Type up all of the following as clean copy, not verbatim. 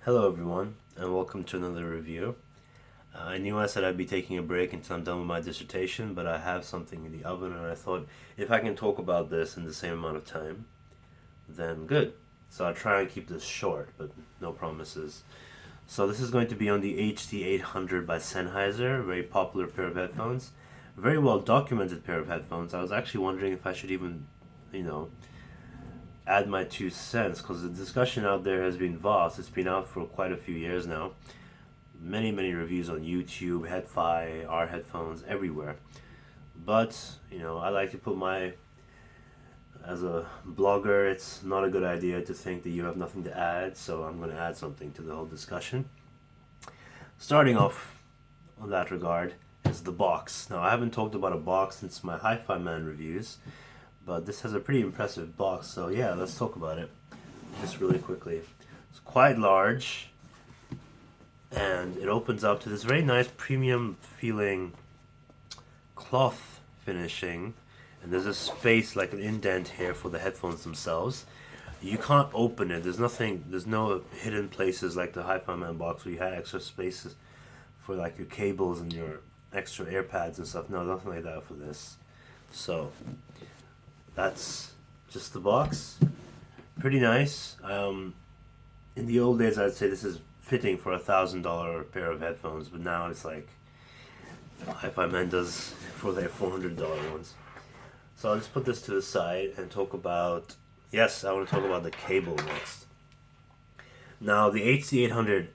Hello everyone, and welcome to another review. I knew I said I'd be taking a break until I'm done with my dissertation, but I have something in the oven and I thought if I can talk about this in the same amount of time, then good. So I'll try and keep this short, but no promises. So this is going to be on the HD800 by Sennheiser, a very popular pair of headphones. A very well documented pair of headphones. I was actually wondering if I should even, you know, add my 2 cents because the discussion out there has been vast. It's been out for quite a few years now. Many reviews on YouTube, HeadFi, our headphones, everywhere. But, I like to put as a blogger, it's not a good idea to think that you have nothing to add, so I'm going to add something to the whole discussion. Starting off on that regard is the box. Now, I haven't talked about a box since my Hi-Fi Man reviews, but this has a pretty impressive box, so yeah, let's talk about it just really quickly. It's quite large, and it opens up to this very nice premium feeling cloth finishing, and there's a space like an indent here for the headphones themselves. You can't open it. There's no hidden places like the Hi-Fi Man box where you had extra spaces for like your cables and your extra AirPads and stuff. No, nothing like that for this. So that's just the box. Pretty nice. In the old days, I'd say this is fitting for $1,000 pair of headphones, but now it's like Hi-Fi Man does for their $400 ones. So I'll just put this to the side and talk about. Yes, I want to talk about the cable next. Now the HD800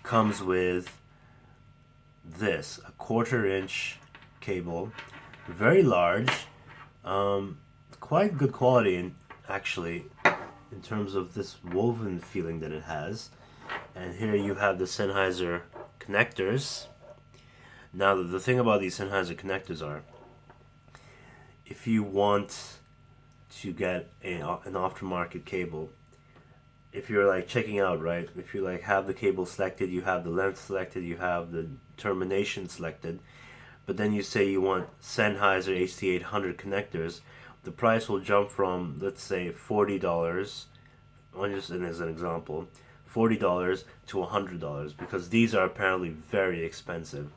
comes with this, a 1/4 inch cable, very large, quite good quality actually in terms of this woven feeling that it has. And here you have the Sennheiser connectors. Now the thing about these Sennheiser connectors are, if you want to get an aftermarket cable, if you're like checking out, right, if you like have the cable selected, you have the length selected, you have the termination selected, but then you say you want Sennheiser HD800 connectors, the price will jump from, let's say, $40, just as an example, $40 to $100, because these are apparently very expensive.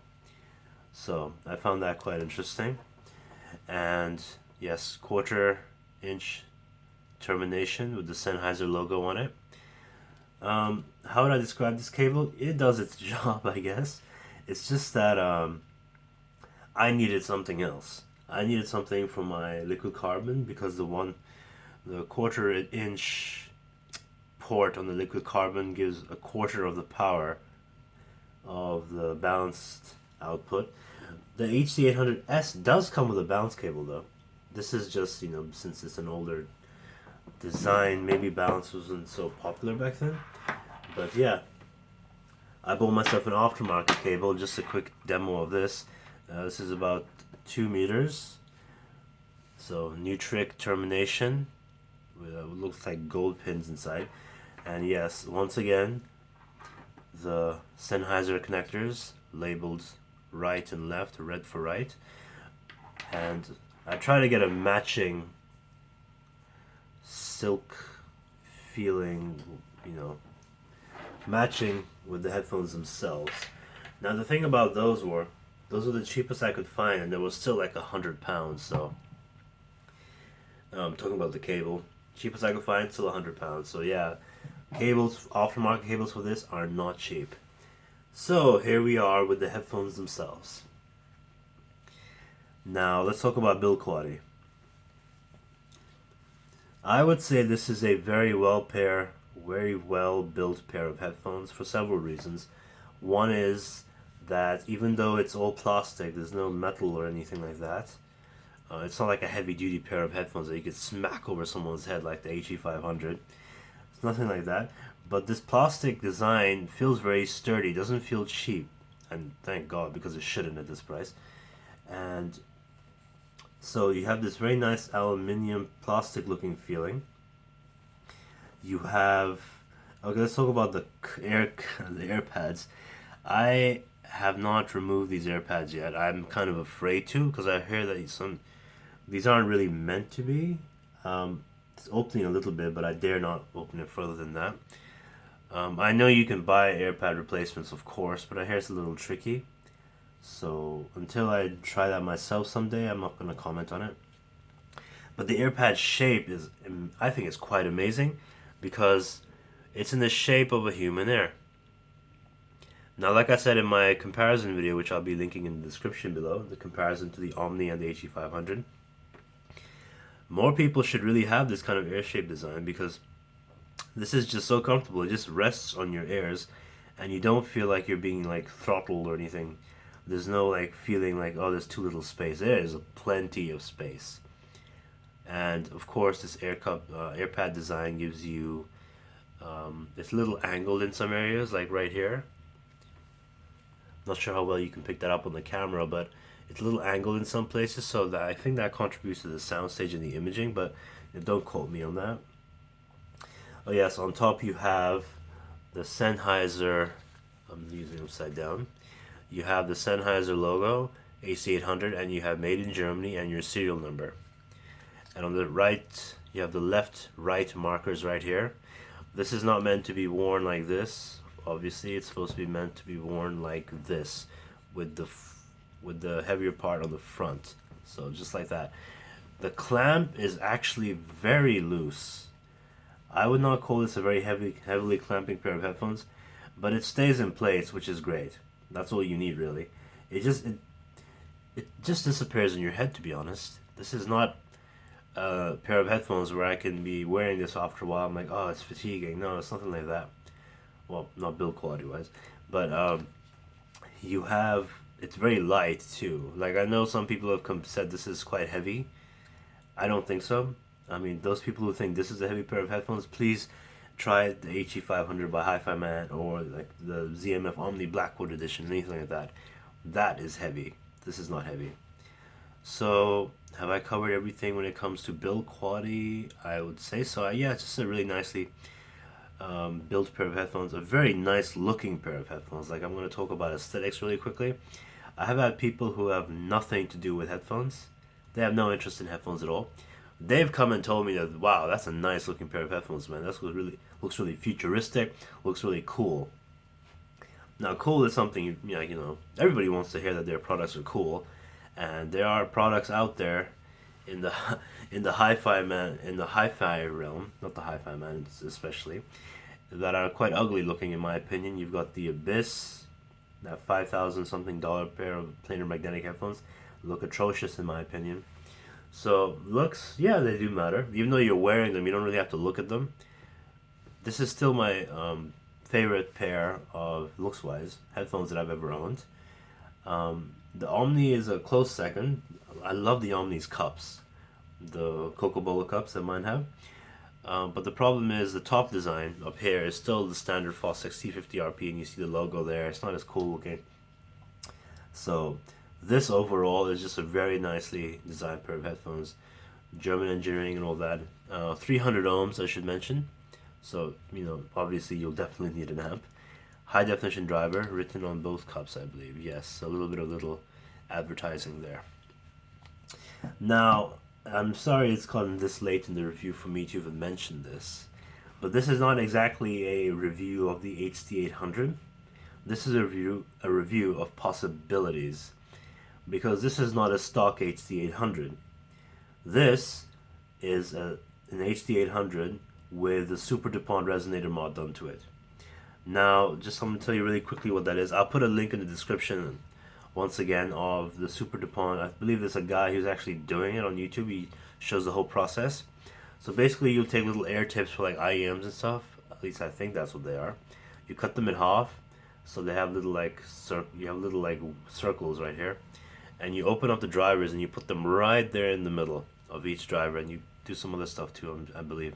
So I found that quite interesting. And yes, 1/4 inch termination with the Sennheiser logo on it. How would I describe this cable? It does its job, I guess. It's just that I needed something else. I needed something for my liquid carbon because the 1/4 inch port on the liquid carbon gives a quarter of the power of the balanced output. The HD800S does come with a balance cable though. This is just, since it's an older design, maybe balance wasn't so popular back then. But yeah, I bought myself an aftermarket cable. Just a quick demo of this. This is about 2 meters. So new trick termination with what looks like gold pins inside. And yes, once again, the Sennheiser connectors labeled right and left, red for right. And I try to get a matching silk feeling, matching with the headphones themselves. Now the thing about those were the cheapest I could find, and they were still like £100. So I'm talking about the cable, cheapest I could find, still £100. So yeah, cables, aftermarket cables for this are not cheap. So here we are with the headphones themselves. Now let's talk about build quality. I would say this is a very well built pair of headphones for several reasons. One is that even though it's all plastic, there's no metal or anything like that. It's not like a heavy duty pair of headphones that you could smack over someone's head like the HE500. It's nothing like that. But this plastic design feels very sturdy, doesn't feel cheap. And thank God, because it shouldn't at this price. And so you have this very nice aluminium plastic looking feeling. You have, okay, let's talk about the AirPads. I have not removed these AirPads yet. I'm kind of afraid to because I hear that these aren't really meant to be. It's opening a little bit, but I dare not open it further than that. I know you can buy AirPad replacements, of course, but I hear it's a little tricky. So until I try that myself someday, I'm not going to comment on it. But the AirPad shape is, I think, it's quite amazing because it's in the shape of a human ear. Now, like I said in my comparison video, which I'll be linking in the description below, the comparison to the Omni and the HD500, more people should really have this kind of ear shape design because this is just so comfortable. It just rests on your ears and you don't feel like you're being like throttled or anything. There's no like feeling like, oh, there's too little space. There's plenty of space. And of course, this AirPad design gives you, it's a little angled in some areas, like right here. Not sure how well you can pick that up on the camera, but it's a little angled in some places, so that I think that contributes to the soundstage and the imaging, but don't quote me on that. Oh yes, on top you have the Sennheiser, I'm using it upside down. You have the Sennheiser logo, HD800, and you have made in Germany and your serial number. And on the right, you have the left-right markers right here. This is not meant to be worn like this. Obviously, it's supposed to be meant to be worn like this, with the heavier part on the front. So just like that. The clamp is actually very loose. I would not call this a very heavily clamping pair of headphones, but it stays in place, which is great. That's all you need, really. It just disappears in your head, to be honest. This is not a pair of headphones where I can be wearing this after a while. I'm like, oh, it's fatiguing. No, it's nothing like that. Well, not build quality wise, but it's very light too. Like I know some people have said this is quite heavy. I don't think so. I mean, those people who think this is a heavy pair of headphones, please try the HD500 by Hi-Fi Man or like the ZMF Omni Blackwood edition, anything like that. That is heavy. This is not heavy. So, have I covered everything when it comes to build quality? I would say so. Yeah, it's just a really nicely built pair of headphones. A very nice looking pair of headphones. Like, I'm going to talk about aesthetics really quickly. I have had people who have nothing to do with headphones. They have no interest in headphones at all. They've come and told me that, wow, that's a nice looking pair of headphones, man. That looks really futuristic, looks really cool. Now, cool is something, everybody wants to hear that their products are cool, and there are products out there in the hi-fi realm, not the hi-fi man especially, that are quite ugly looking in my opinion. You've got the Abyss, that $5,000 something pair of planar magnetic headphones, look atrocious in my opinion. So looks, yeah, they do matter. Even though you're wearing them, you don't really have to look at them. This is still my favorite pair of looks-wise headphones that I've ever owned. The Omni is a close second. I love the Omni's cups, the Coca-Cola cups that mine have. But the problem is the top design up here is still the standard Fostex T50RP, and you see the logo there. It's not as cool looking. So this overall is just a very nicely designed pair of headphones. German engineering and all that. 300 ohms, I should mention. So, obviously you'll definitely need an amp. High definition driver, written on both cups, I believe. Yes, a little advertising there. Now, I'm sorry it's gotten this late in the review for me to even mention this, but this is not exactly a review of the HD800. This is a review of possibilities, because this is not a stock HD800. This is an HD800 with a Superdupont Resonator mod done to it. Now, just I'm going to tell you really quickly what that is. I'll put a link in the description, once again, of the Superdupont. I believe there's a guy who's actually doing it on YouTube. He shows the whole process. So basically, you'll take little air tips for like IEMs and stuff. At least I think that's what they are. You cut them in half, so they have little circles right here. And you open up the drivers and you put them right there in the middle of each driver, and you do some other stuff too, I believe.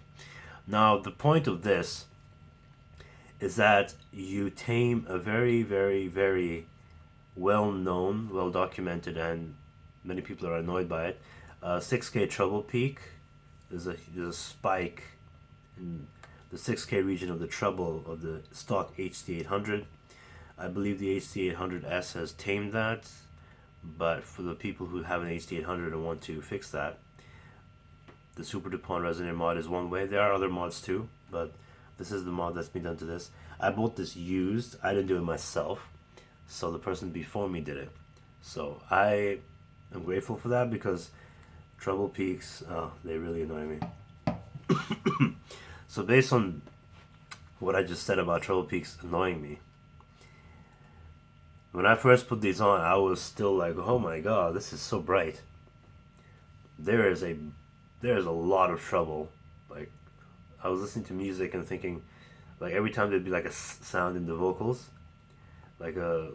Now, the point of this is that you tame a very, very, very well-known, well-documented, and many people are annoyed by it, 6K treble peak. There's a spike in the 6K region of the treble of the stock HD800. I believe the HD800S has tamed that, but for the people who have an HD800 and want to fix that, the Superdupont Resonator mod is one way. There are other mods too, but This is the mod that's been done to this. I bought this used. I didn't do it myself. So the person before me did it. So I am grateful for that because treble peaks, they really annoy me. So based on what I just said about treble peaks annoying me, when I first put these on, I was still like, oh my god, this is so bright. There is a lot of trouble. Like, I was listening to music and thinking, like, every time there'd be like a sound in the vocals, like a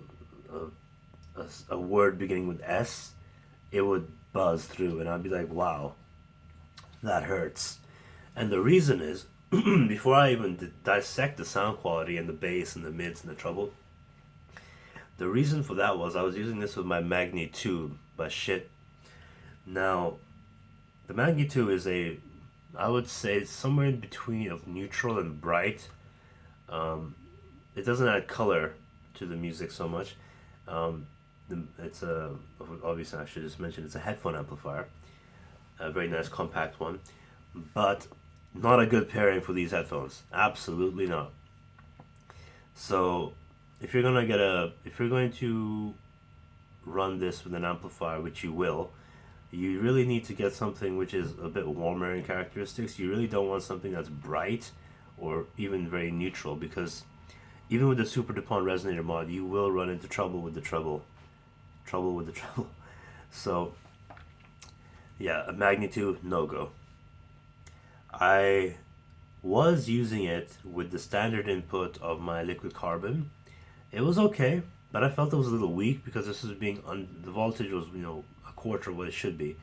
word beginning with S, it would buzz through, and I'd be like, wow, that hurts. And the reason is, before I even dissect the sound quality and the bass and the mids and the treble, the reason for that was I was using this with my Magni 2 by shit. Now, the Magni 2 is I would say somewhere in between of neutral and bright. It doesn't add color to the music so much. It's obviously I should just mention it's a headphone amplifier, a very nice compact one, but not a good pairing for these headphones. Absolutely not. So if you're going to run this with an amplifier, which you will, you really need to get something which is a bit warmer in characteristics. You really don't want something that's bright or even very neutral, because even with the Superdupont Resonator mod, you will run into trouble with the treble. So yeah, a magnitude no go. I was using it with the standard input of my liquid carbon. It was okay, but I felt it was a little weak because this was being the voltage was a quarter of what it should be.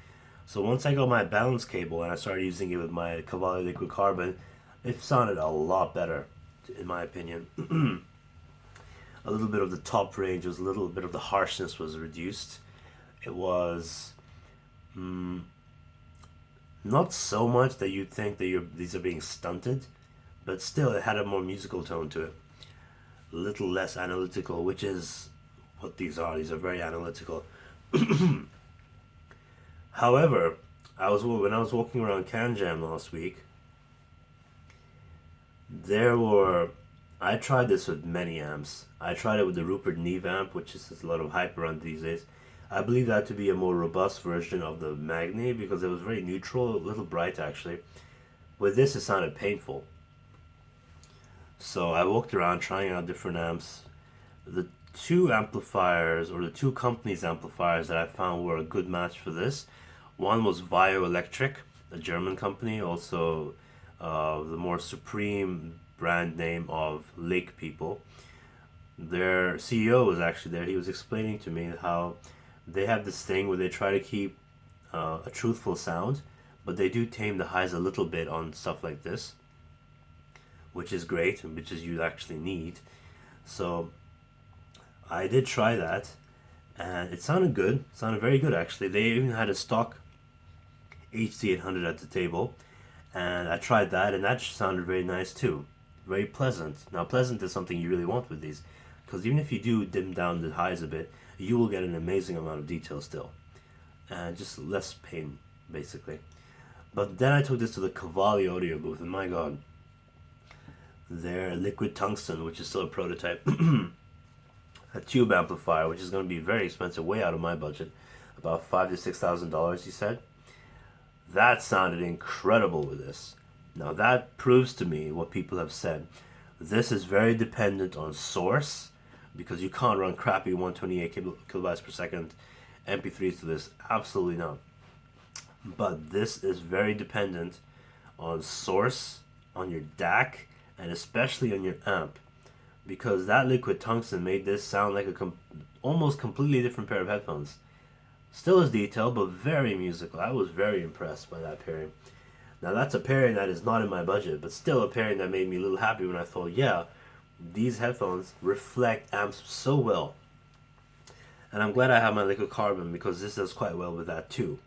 So once I got my balance cable and I started using it with my Cavalli liquid carbon, it sounded a lot better, in my opinion. A little bit of the top range was, a little bit of the harshness was reduced. It was not so much that you'd think that these are being stunted, but still it had a more musical tone to it. A little less analytical, which is what these are. These are very analytical. However, when I was walking around CanJam last week, I tried this with many amps. I tried it with the Rupert Neve amp, which is a lot of hype around these days. I believe that to be a more robust version of the Magni because it was very neutral, a little bright actually. With this, it sounded painful. So I walked around trying out different amps. The two amplifiers, or the two companies' amplifiers that I found were a good match for this. One was Bioelectric, a German company, also the more supreme brand name of Lake People. Their CEO was actually there. He was explaining to me how they have this thing where they try to keep a truthful sound, but they do tame the highs a little bit on stuff like this, which is great, and which is you actually need. So I did try that, and it sounded good. It sounded very good actually. They even had a stock HD800 at the table, and I tried that, and that sounded very nice too. Very pleasant. Now, pleasant is something you really want with these, because even if you do dim down the highs a bit, you will get an amazing amount of detail still, and just less pain, basically. But then I took this to the Cavalli audio booth, and my god, their liquid tungsten, which is still a prototype, a tube amplifier, which is going to be very expensive, way out of my budget, about $5,000 to $6,000, he said. That sounded incredible with this. Now that proves to me what people have said. This is very dependent on source, because you can't run crappy 128 kilobytes per second MP3s to this. Absolutely not. But this is very dependent on source, on your DAC, and especially on your amp, because that liquid tungsten made this sound like a almost completely different pair of headphones. Still as detailed, but very musical. I was very impressed by that pairing. Now that's a pairing that is not in my budget, but still a pairing that made me a little happy when I thought, yeah, these headphones reflect amps so well. And I'm glad I have my liquid carbon, because this does quite well with that too.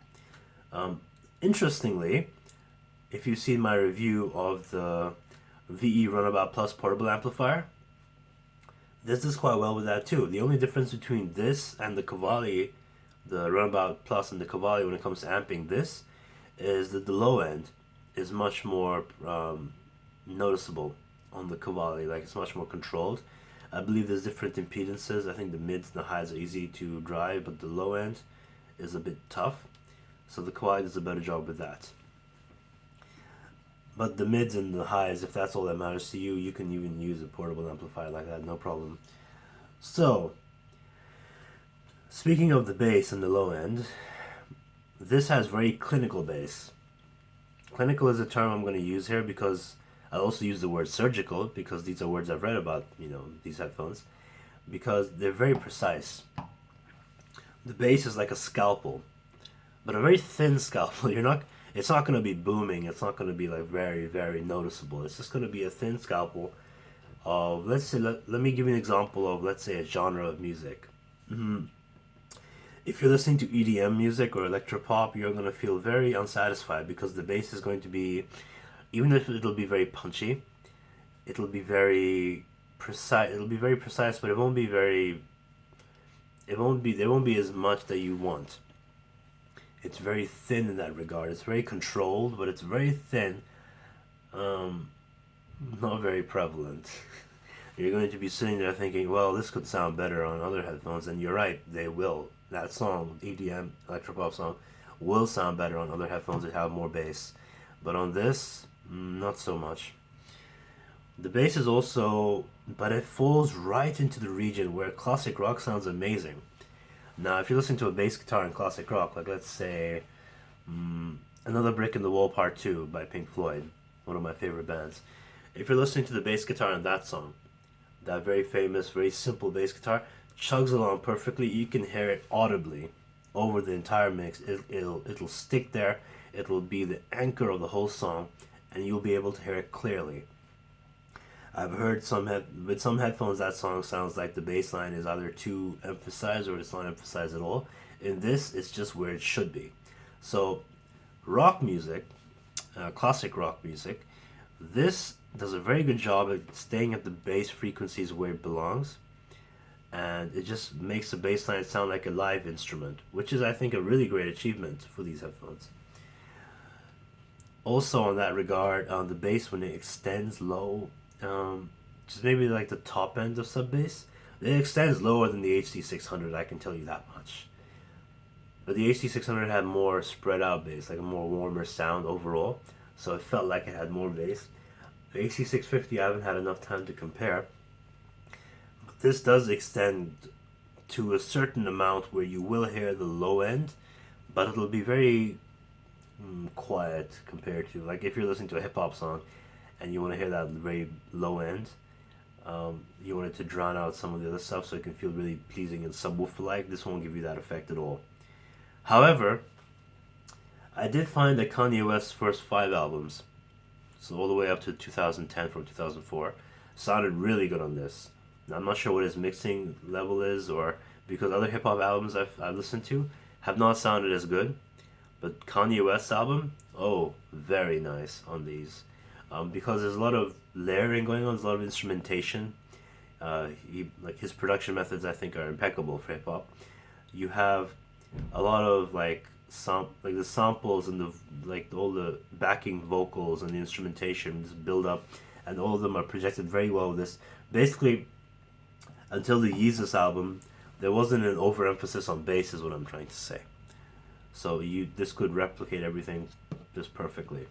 Interestingly, if you've seen my review of the VE Runabout Plus portable amplifier, this does quite well with that too. The only difference between this and the Cavalli, the Runabout Plus and the Cavalli when it comes to amping this, is that the low end is much more noticeable on the quality. Like, it's much more controlled. I believe there's different impedances. I think the mids and the highs are easy to drive, but the low end is a bit tough. So the quality does a better job with that. But the mids and the highs, if that's all that matters to you, you can even use a portable amplifier like that, no problem. So, speaking of the bass and the low end, this has very clinical bass. Clinical is a term I'm going to use here because I also use the word surgical, because these are words I've read about, these headphones, because they're very precise. The bass is like a scalpel, but a very thin scalpel. It's not going to be booming. It's not going to be like very, very noticeable. It's just going to be a thin scalpel of, let's say, let me give you an example of, let's say, a genre of music. If you're listening to EDM music or electropop, you're going to feel very unsatisfied because the bass is going to be, even if it'll be very punchy, it'll be very precise. It'll be very precise, but there won't be as much that you want. It's very thin in that regard. It's very controlled, but it's very thin. Not very prevalent. You're going to be sitting there thinking, well, this could sound better on other headphones, and you're right, they will. That song, EDM, electropop song, will sound better on other headphones that have more bass. But on this, not so much. The bass is also, but it falls right into the region where classic rock sounds amazing. Now, if you listen to a bass guitar in classic rock, like let's say Another Brick in the Wall Part 2 by Pink Floyd, one of my favorite bands. If you're listening to the bass guitar in that song, that very famous, very simple bass guitar, chugs along perfectly. You can hear it audibly over the entire mix. It'll stick there. It'll be the anchor of the whole song, and you'll be able to hear it clearly. I've heard with some headphones that song sounds like the bass line is either too emphasized or it's not emphasized at all. In this, it's just where it should be. So, rock music, classic rock music, this does a very good job at staying at the bass frequencies where it belongs, and it just makes the bass line sound like a live instrument, which is, I think, a really great achievement for these headphones. Also, on that regard, the bass, when it extends low, just maybe like the top end of sub bass, it extends lower than the HD600, I can tell you that much. But the HD600 had more spread out bass, like a more warmer sound overall, so it felt like it had more bass. The HD650, I haven't had enough time to compare. But this does extend to a certain amount where you will hear the low end, but it'll be very quiet compared to, like, if you're listening to a hip-hop song and you want to hear that very low end, you want it to drown out some of the other stuff so it can feel really pleasing and subwoofer-like. This won't give you that effect at all. However, I did find that Kanye West's first 5 albums, so all the way up to 2010 from 2004, sounded really good on this. Now, I'm not sure what his mixing level is, or because other hip-hop albums I've listened to have not sounded as good, but Kanye West's album, very nice on these. Because there's a lot of layering going on, there's a lot of instrumentation. His production methods, I think, are impeccable for hip-hop. You have a lot of the samples and all the backing vocals and the instrumentation just build up, and all of them are projected very well with this. Basically, until the Yeezus album, there wasn't an overemphasis on bass, is what I'm trying to say. So this could replicate everything just perfectly.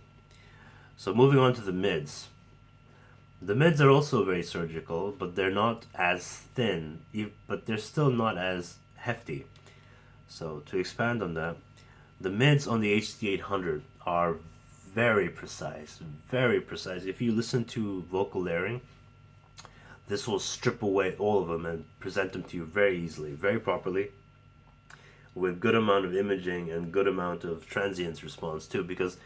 So moving on to the mids. The mids are also very surgical, but they're not as thin, but they're still not as hefty. So to expand on that, the mids on the HD800 are very precise, very precise. If you listen to vocal layering, this will strip away all of them and present them to you very easily, very properly, with good amount of imaging and good amount of transients response too, because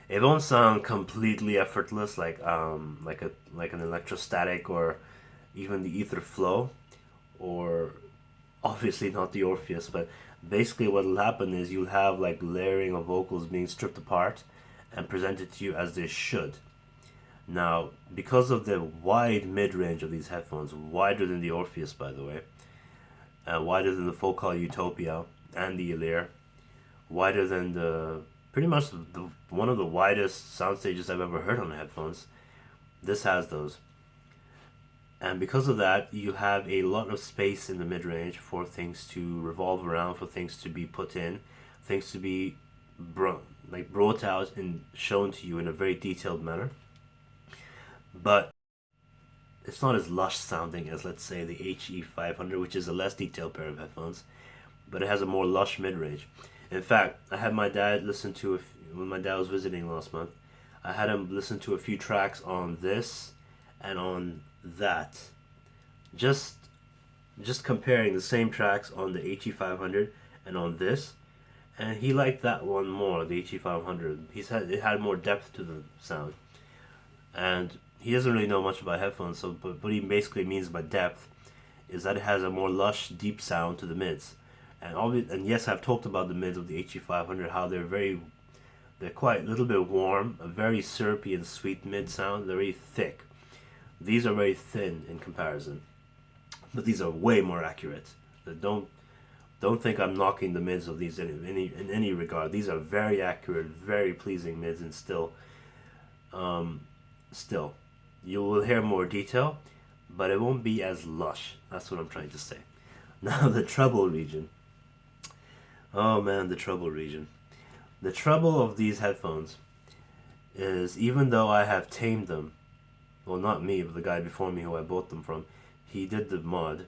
it won't sound completely effortless like an electrostatic or even the ether flow, or obviously not the Orpheus, but basically what will happen is you'll have like layering of vocals being stripped apart and presented to you as they should. Now, because of the wide mid-range of these headphones, wider than the Orpheus, by the way, wider than the Focal Utopia and the Elir, wider than pretty much one of the widest sound stages I've ever heard on the headphones. This has those. And because of that, you have a lot of space in the mid-range for things to revolve around, for things to be put in, things to be brought out and shown to you in a very detailed manner. But it's not as lush sounding as, let's say, the HE500, which is a less detailed pair of headphones, but it has a more lush mid-range. In fact, I had my dad listen to, when my dad was visiting last month, I had him listen to a few tracks on this and on that. Just comparing the same tracks on the HE500 and on this, and he liked that one more, the HE500. It had more depth to the sound, and he doesn't really know much about headphones. So, but what he basically means by depth is that it has a more lush, deep sound to the mids. And yes, I've talked about the mids of the HE500, how they're quite a little bit warm, a very syrupy and sweet mid sound. They're very thick. These are very thin in comparison, but these are way more accurate. Don't think I'm knocking the mids of these in any regard. These are very accurate, very pleasing mids, and still you will hear more detail, but it won't be as lush. That's what I'm trying to say. Now the treble region. Oh man, the treble region. The trouble of these headphones is, even though I have tamed them, well, not me, but the guy before me who I bought them from, he did the mod,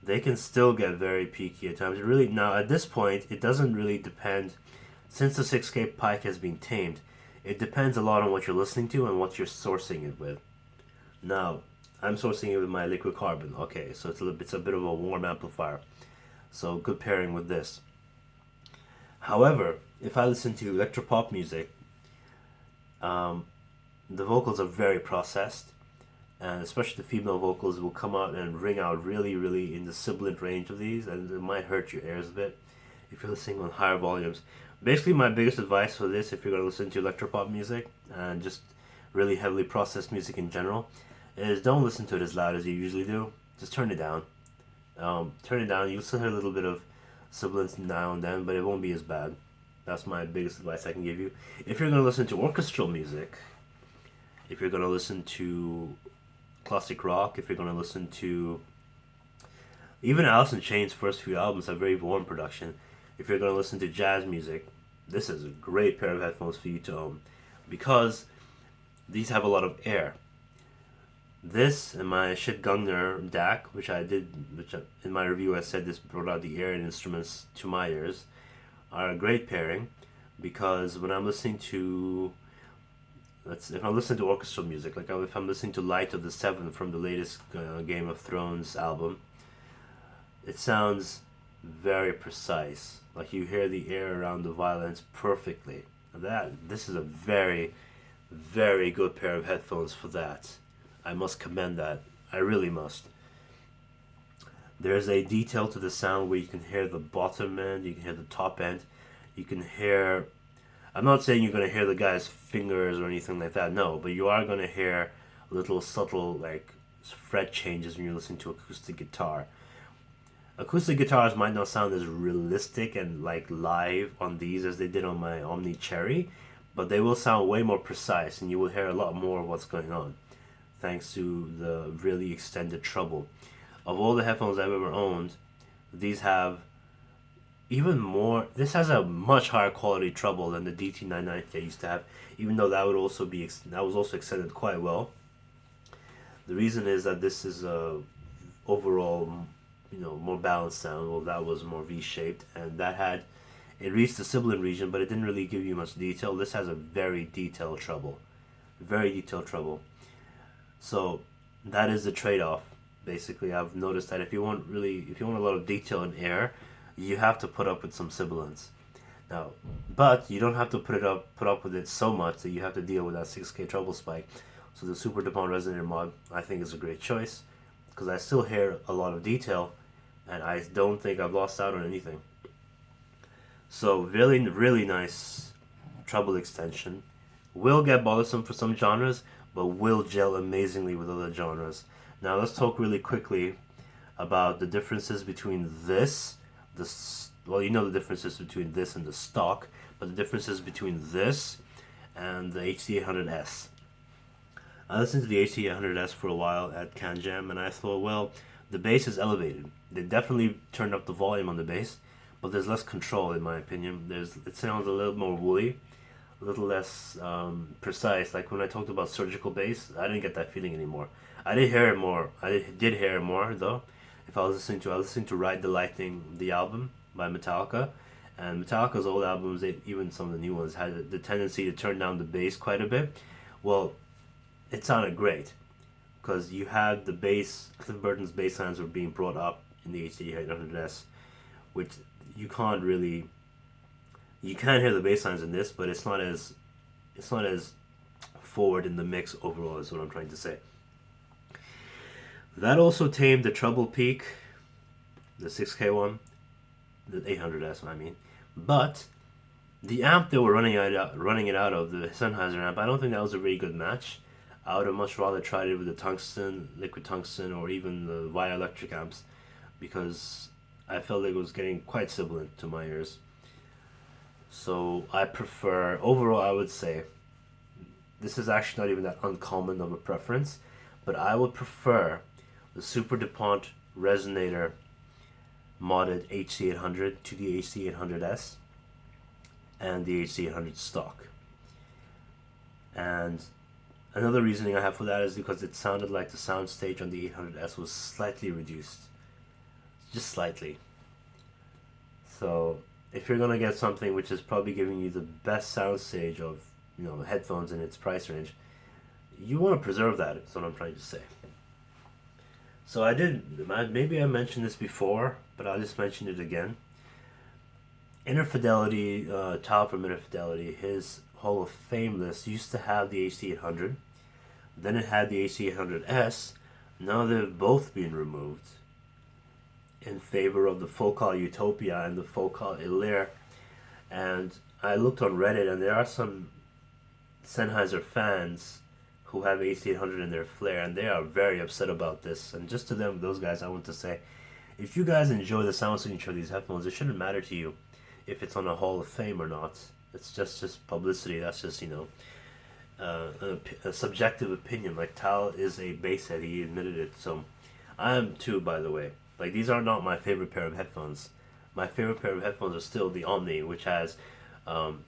they can still get very peaky at times. Now at this point, it doesn't really depend, since the 6K Pike has been tamed, it depends a lot on what you're listening to and what you're sourcing it with. Now, I'm sourcing it with my liquid carbon. Okay, so it's a bit of a warm amplifier. So good pairing with this. However, if I listen to electropop music, the vocals are very processed, and especially the female vocals will come out and ring out really, really in the sibilant range of these, and it might hurt your ears a bit if you're listening on higher volumes. Basically, my biggest advice for this, if you're going to listen to electropop music and just really heavily processed music in general, is don't listen to it as loud as you usually do. Just turn it down. Turn it down. You'll still hear a little bit of sibilance now and then, but it won't be as bad. That's my biggest advice I can give you. If you're going to listen to orchestral music, if you're going to listen to classic rock, if you're going to listen to even Alice in Chains' first few albums have very warm production. If you're going to listen to jazz music, this is a great pair of headphones for you to own, because these have a lot of air. This and my Shit Gungner DAC, which in my review I said this brought out the air and instruments to my ears, are a great pairing, because when I'm listening to, if I'm listening to orchestral music, like if I'm listening to Light of the Seventh from the latest Game of Thrones album, it sounds very precise. Like you hear the air around the violins perfectly. This is a very, very good pair of headphones for that. I must commend that. I really must. There's a detail to the sound where you can hear the bottom end, you can hear the top end, you can hear, I'm not saying you're going to hear the guy's fingers or anything like that, no, but you are going to hear little subtle like fret changes when you're listening to acoustic guitar. Acoustic guitars might not sound as realistic and like live on these as they did on my Omni Cherry, but they will sound way more precise, and you will hear a lot more of what's going on, thanks to the really extended treble. Of all the headphones I've ever owned, these have even more. This has a much higher quality treble than the DT990 I used to have, even though that was also extended quite well. The reason is that this is overall, more balanced sound. Well, that was more V-shaped, and it reached the sibilant region, but it didn't really give you much detail. This has a very detailed treble, So that is the trade-off. Basically, I've noticed that if you want a lot of detail in air, you have to put up with some sibilance. Now, but you don't have to put up with it so much that you have to deal with that 6K treble spike. So the Superdupont Resonator mod, I think, is a great choice, because I still hear a lot of detail, and I don't think I've lost out on anything. So really, really nice treble extension. Will get bothersome for some genres, but will gel amazingly with other genres. Now let's talk really quickly about the differences between the differences between this and the stock, but the differences between this and the HD800S. I listened to the HD800S for a while at Can Jam, and I thought, well, the bass is elevated. They definitely turned up the volume on the bass, but there's less control, in my opinion. It sounds a little more woolly, a little less precise. Like when I talked about surgical bass, I didn't get that feeling anymore. I did hear it more. Did hear it more though. If I was listening to Ride the Lightning, the album by Metallica, and Metallica's old albums, even some of the new ones, had the tendency to turn down the bass quite a bit. Well, it sounded great because you had the bass. Cliff Burton's bass lines were being brought up in the HD800S, which you can't really. You can hear the bass lines in this, but it's not as forward in the mix overall. Is what I'm trying to say. That also tamed the treble peak, the 6K one, the 800S. I mean, but the amp they were running it out of, the Sennheiser amp, I don't think that was a really good match. I would have much rather tried it with the tungsten, liquid tungsten, or even the Via electric amps, because I felt it was getting quite sibilant to my ears. So I prefer, overall I would say, this is actually not even that uncommon of a preference, but I would prefer the Superdupont Resonator modded HD800 to the HD800S and the HD800 stock. And another reasoning I have for that is because it sounded like the Soundstage on the 800S was slightly reduced. Just slightly. So if you're gonna get something which is probably giving you the best Soundstage of headphones in its price range, you want to preserve that. Is what I'm trying to say. So maybe I mentioned this before, but I'll just mention it again. Inner Fidelity, Tal from Inner Fidelity, his Hall of Fame list used to have the HD800. Then it had the HD800S. Now they've both been removed in favor of the Focal Utopia and the Focal Elire. And I looked on Reddit, and there are some Sennheiser fans who have HD800 in their flare, and they are very upset about this. And just to them, those guys, I want to say, if you guys enjoy the sound signature of these headphones, it shouldn't matter to you if it's on a Hall of Fame or not. It's just publicity. That's just a subjective opinion. Like, Tal is a basshead, he admitted it. So I am too, by the way. Like, these are not my favorite pair of headphones. My favorite pair of headphones are still the Omni, which has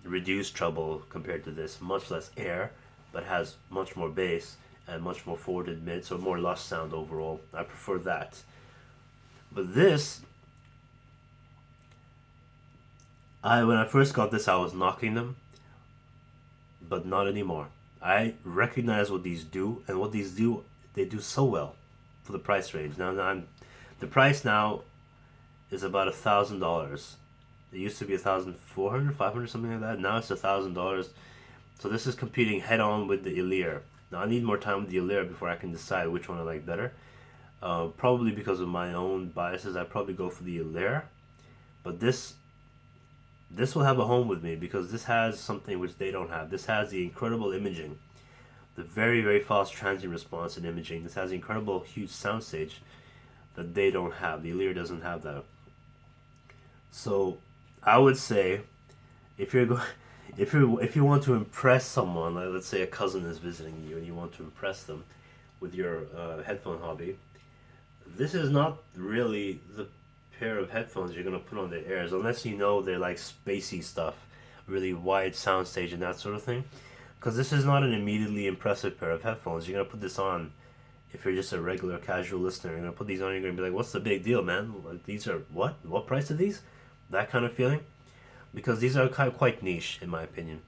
reduced treble compared to this, much less air, but has much more bass and much more forwarded mid, so more Lush sound overall. I prefer that. But this, when I first got this, I was knocking them, but not anymore. I recognize what these do, and what these do, they do so well for the price range. The price now is about $1,000. It used to be 1,400, 500, something like that. Now it's $1,000. So this is competing head on with the Elire. Now I need more time with the Elire before I can decide which one I like better. Probably because of my own biases, I probably go for the Elire. But this will have a home with me because this has something which they don't have. This has the incredible imaging, the very, very fast transient response in imaging. This has the incredible huge soundstage that they don't have. The Elire doesn't have that. So I would say if you want to impress someone, like let's say a cousin is visiting you and you want to impress them with your headphone hobby, this is not really the pair of headphones you're going to put on their ears, unless you know they're like spacey stuff, really wide soundstage and that sort of thing, because this is not an immediately impressive pair of headphones. You're going to put this on if you're just a regular casual listener. You're going to put these on, you're going to be like, what's the big deal, man? Like, these are what price are these? That kind of feeling, because these are quite niche in my opinion.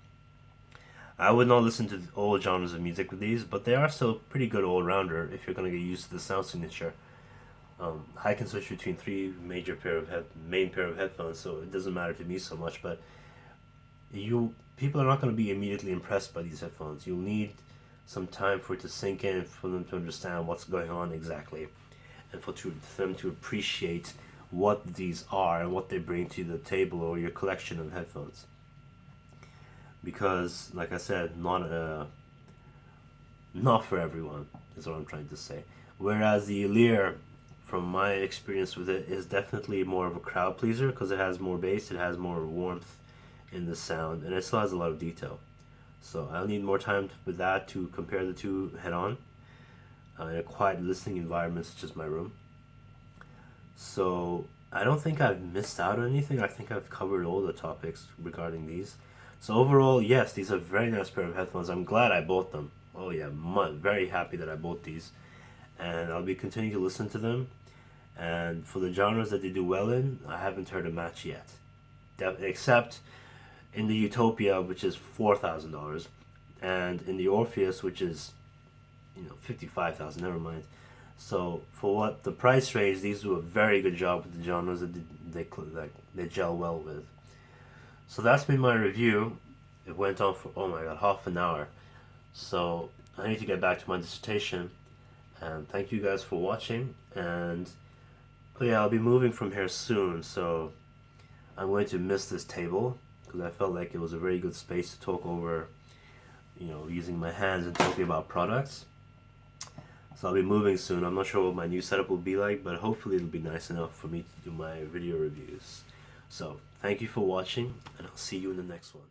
I would not listen to all genres of music with these, but they are still pretty good all-rounder if you're going to get used to the sound signature. I can switch between three main pair of headphones, so it doesn't matter to me so much. But people are not going to be immediately impressed by these headphones. You'll need some time for it to sink in, for them to understand what's going on exactly, and for them to appreciate what these are and what they bring to the table or your collection of headphones. Because, like I said, not for everyone is what I'm trying to say. Whereas the Elire, from my experience with it, is definitely more of a crowd pleaser because it has more bass, it has more warmth in the sound, and it still has a lot of detail. So I'll need more time with that to compare the two head on in a quiet listening environment such as my room. So I don't think I've missed out on anything. I think I've covered all the topics regarding these. So overall, yes, these are a very nice pair of headphones. I'm glad I bought them. Oh yeah, very happy that I bought these. And I'll be continuing to listen to them. And for the genres that they do well in, I haven't heard a match yet. Except in the Utopia, which is $4,000, and in the Orpheus, which is 55,000. Never mind. So for what the price range, these do a very good job with the genres that they gel well with. So that's been my review. It went on for, oh my god, half an hour. So I need to get back to my dissertation. And thank you guys for watching. And yeah, I'll be moving from here soon, so I'm going to miss this table because I felt like it was a very good space to talk over, using my hands and talking about products. So I'll be moving soon. I'm not sure what my new setup will be like, but hopefully it'll be nice enough for me to do my video reviews. So thank you for watching, and I'll see you in the next one.